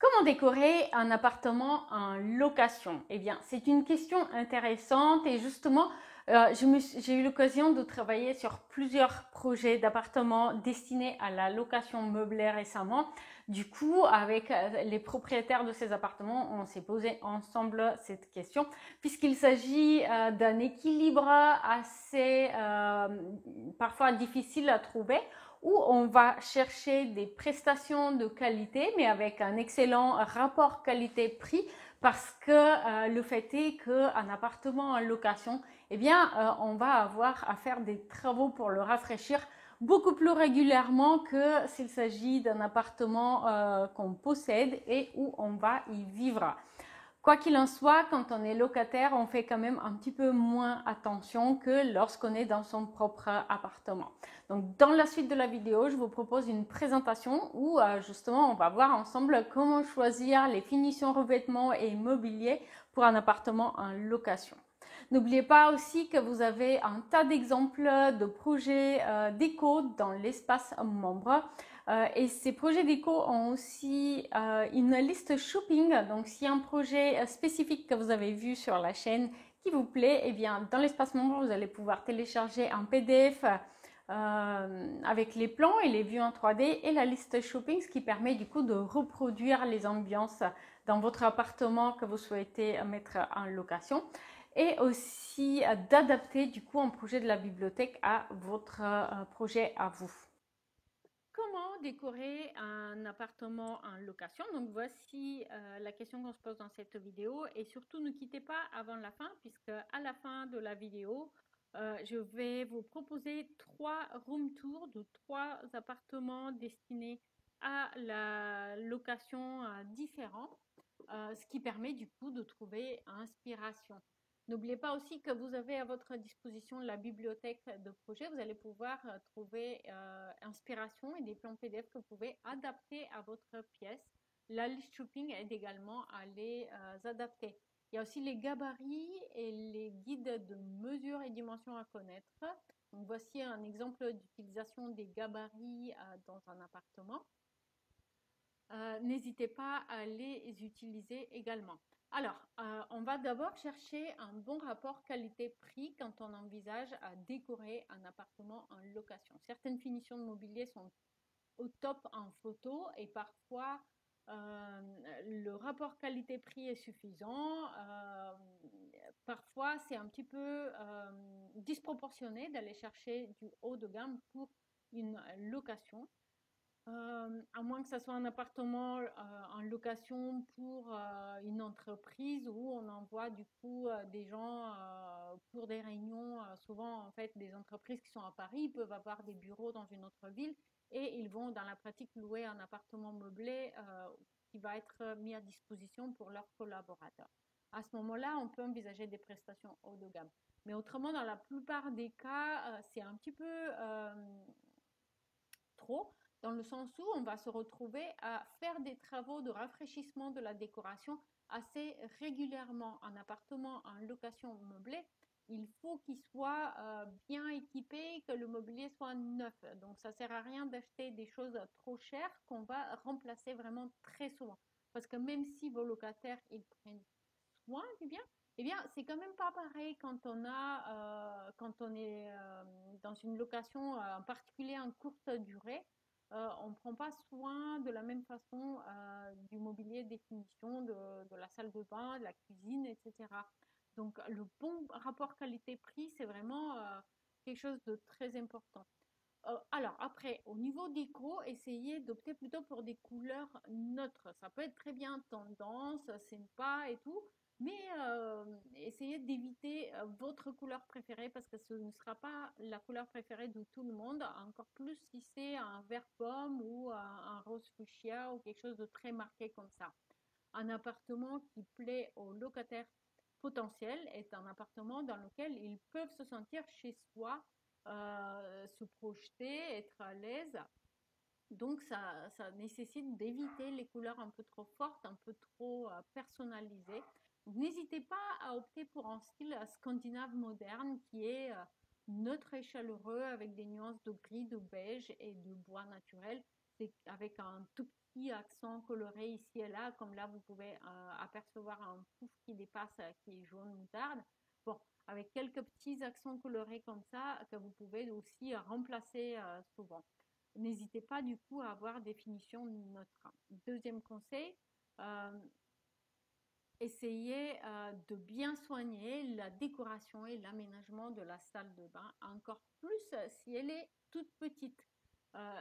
Comment décorer un appartement en location? Eh bien, c'est une question intéressante et justement, j'ai eu l'occasion de travailler sur plusieurs projets d'appartements destinés à la location meublée récemment. Du coup, avec les propriétaires de ces appartements, on s'est posé ensemble cette question, puisqu'il s'agit d'un équilibre assez parfois difficile à trouver où on va chercher des prestations de qualité, mais avec un excellent rapport qualité-prix, parce que le fait est qu'un appartement en location, eh bien, on va avoir à faire des travaux pour le rafraîchir beaucoup plus régulièrement que s'il s'agit d'un appartement qu'on possède et où on va y vivre. Quoi qu'il en soit, quand on est locataire, on fait quand même un petit peu moins attention que lorsqu'on est dans son propre appartement. Donc, dans la suite de la vidéo, je vous propose une présentation où justement on va voir ensemble comment choisir les finitions revêtements et mobilier pour un appartement en location. N'oubliez pas aussi que vous avez un tas d'exemples de projets déco dans l'espace membre. Et ces projets déco ont aussi une liste shopping. Donc, s'il y a un projet spécifique que vous avez vu sur la chaîne qui vous plaît, eh bien, dans l'espace membre, vous allez pouvoir télécharger un PDF avec les plans et les vues en 3D et la liste shopping, ce qui permet du coup de reproduire les ambiances dans votre appartement que vous souhaitez mettre en location et aussi d'adapter du coup un projet de la bibliothèque à votre projet à vous. Comment décorer un appartement en location? Donc voici la question qu'on se pose dans cette vidéo et surtout ne quittez pas avant la fin puisque à la fin de la vidéo, je vais vous proposer 3 room tours de 3 appartements destinés à la location différents, ce qui permet du coup de trouver inspiration. N'oubliez pas aussi que vous avez à votre disposition la bibliothèque de projet. Vous allez pouvoir trouver inspiration et des plans PDF que vous pouvez adapter à votre pièce. La liste shopping aide également à les adapter. Il y a aussi les gabarits et les guides de mesure et dimensions à connaître. Donc, voici un exemple d'utilisation des gabarits dans un appartement. N'hésitez pas à les utiliser également. Alors, on va d'abord chercher un bon rapport qualité-prix quand on envisage à décorer un appartement en location. Certaines finitions de mobilier sont au top en photo et parfois le rapport qualité-prix est suffisant. Parfois, c'est un petit peu disproportionné d'aller chercher du haut de gamme pour une location. À moins que ce soit un appartement en location pour une entreprise où on envoie du coup des gens pour des réunions. Souvent, en fait, des entreprises qui sont à Paris peuvent avoir des bureaux dans une autre ville et ils vont dans la pratique louer un appartement meublé qui va être mis à disposition pour leurs collaborateurs. À ce moment-là, on peut envisager des prestations haut de gamme. Mais autrement, dans la plupart des cas, c'est un petit peu trop, dans le sens où on va se retrouver à faire des travaux de rafraîchissement de la décoration assez régulièrement. Un appartement en location meublée, il faut qu'il soit bien équipé, que le mobilier soit neuf. Donc ça ne sert à rien d'acheter des choses trop chères qu'on va remplacer vraiment très souvent. Parce que même si vos locataires ils prennent soin du bien, eh bien c'est quand même pas pareil quand on est dans une location en particulier en courte durée. On ne prend pas soin de la même façon du mobilier de définition de la salle de bain, de la cuisine, etc. Donc le bon rapport qualité-prix, c'est vraiment quelque chose de très important. Alors après, au niveau déco, essayez d'opter plutôt pour des couleurs neutres. Ça peut être très bien tendance, sympa et tout, mais essayez d'éviter votre couleur préférée parce que ce ne sera pas la couleur préférée de tout le monde, encore plus si c'est un vert pomme ou un rose fuchsia ou quelque chose de très marqué comme ça. Un appartement qui plaît aux locataires potentiels est un appartement dans lequel ils peuvent se sentir chez soi, se projeter, être à l'aise. Donc ça nécessite d'éviter les couleurs un peu trop fortes, un peu trop personnalisées. N'hésitez pas à opter pour un style scandinave moderne qui est neutre et chaleureux avec des nuances de gris, de beige et de bois naturel. C'est avec un tout petits accents colorés ici et là, comme là vous pouvez apercevoir un pouf qui dépasse, qui est jaune moutarde. Bon, avec quelques petits accents colorés comme ça que vous pouvez aussi remplacer souvent. N'hésitez pas du coup à avoir des finitions neutres. Deuxième conseil, euh, essayez de bien soigner la décoration et l'aménagement de la salle de bain, encore plus si elle est toute petite.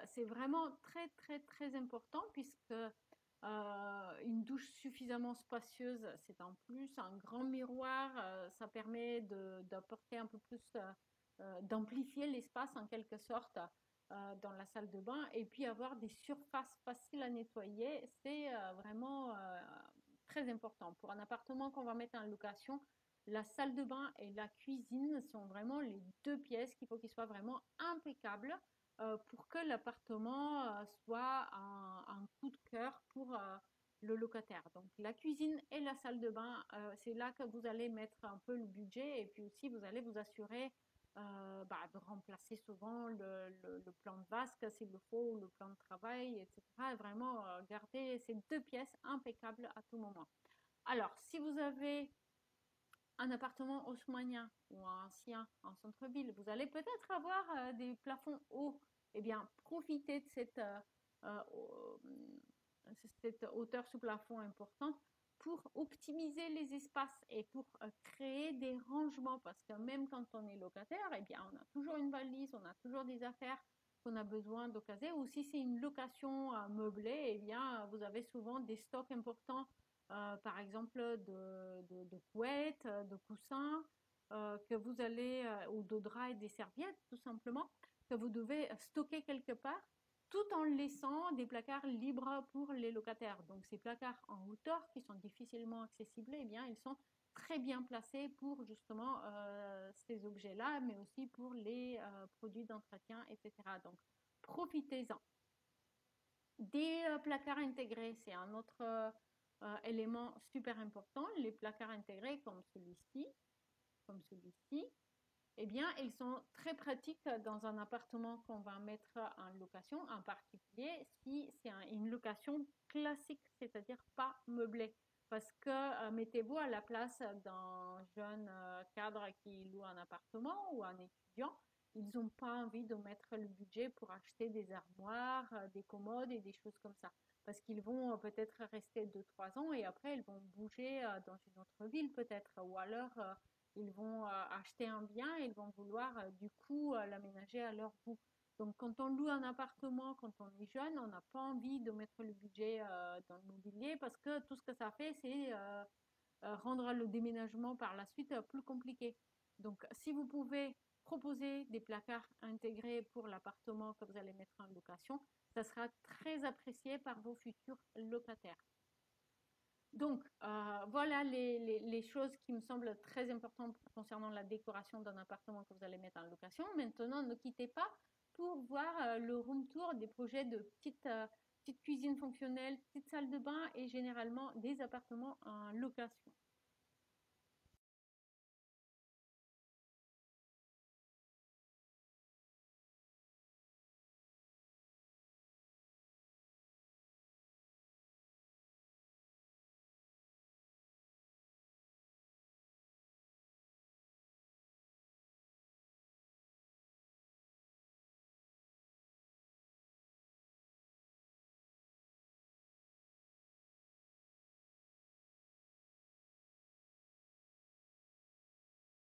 C'est vraiment très très très important puisque une douche suffisamment spacieuse, c'est en plus un grand miroir, ça permet d'apporter un peu plus, d'amplifier l'espace en quelque sorte dans la salle de bain et puis avoir des surfaces faciles à nettoyer, c'est vraiment très important. Pour un appartement qu'on va mettre en location, la salle de bain et la cuisine sont vraiment les deux pièces qu'il faut qu'ils soient vraiment impeccables pour que l'appartement soit un coup de cœur pour le locataire. Donc la cuisine et la salle de bain, c'est là que vous allez mettre un peu le budget et puis aussi vous allez vous assurer de remplacer souvent le plan de vasque s'il le faut, ou le plan de travail, etc. Et vraiment garder ces deux pièces impeccables à tout moment. Alors, si vous avez un appartement haussmannien ou ancien en centre-ville, vous allez peut-être avoir des plafonds hauts. Eh bien, profitez de euh, cette hauteur sous plafond importante pour optimiser les espaces et pour créer des rangements. Parce que même quand on est locataire, eh bien, on a toujours une valise, on a toujours des affaires qu'on a besoin d'occaser. Ou si c'est une location meublée, eh bien, vous avez souvent des stocks importants par exemple de couettes, de coussins, que vous allez, ou de draps et des serviettes tout simplement, que vous devez stocker quelque part, tout en laissant des placards libres pour les locataires. Donc ces placards en hauteur qui sont difficilement accessibles, eh bien ils sont très bien placés pour justement ces objets-là, mais aussi pour les produits d'entretien, etc. Donc profitez-en. Des placards intégrés, c'est un autre élément super important. Les placards intégrés comme celui-ci, eh bien, ils sont très pratiques dans un appartement qu'on va mettre en location, en particulier si c'est une location classique, c'est-à-dire pas meublée. Parce que mettez-vous à la place d'un jeune cadre qui loue un appartement ou un étudiant. Ils n'ont pas envie de mettre le budget pour acheter des armoires, des commodes et des choses comme ça. Parce qu'ils vont peut-être rester 2, 3 ans et après ils vont bouger dans une autre ville peut-être. Ou alors ils vont acheter un bien et ils vont vouloir du coup l'aménager à leur goût. Donc quand on loue un appartement, quand on est jeune, on n'a pas envie de mettre le budget dans le mobilier parce que tout ce que ça fait, c'est rendre le déménagement par la suite plus compliqué. Donc si vous pouvez proposer des placards intégrés pour l'appartement que vous allez mettre en location, ça sera très apprécié par vos futurs locataires. Donc, voilà les choses qui me semblent très importantes concernant la décoration d'un appartement que vous allez mettre en location. Maintenant, ne quittez pas pour voir le room tour des projets de petites cuisines fonctionnelles, petites salles de bain et généralement des appartements en location.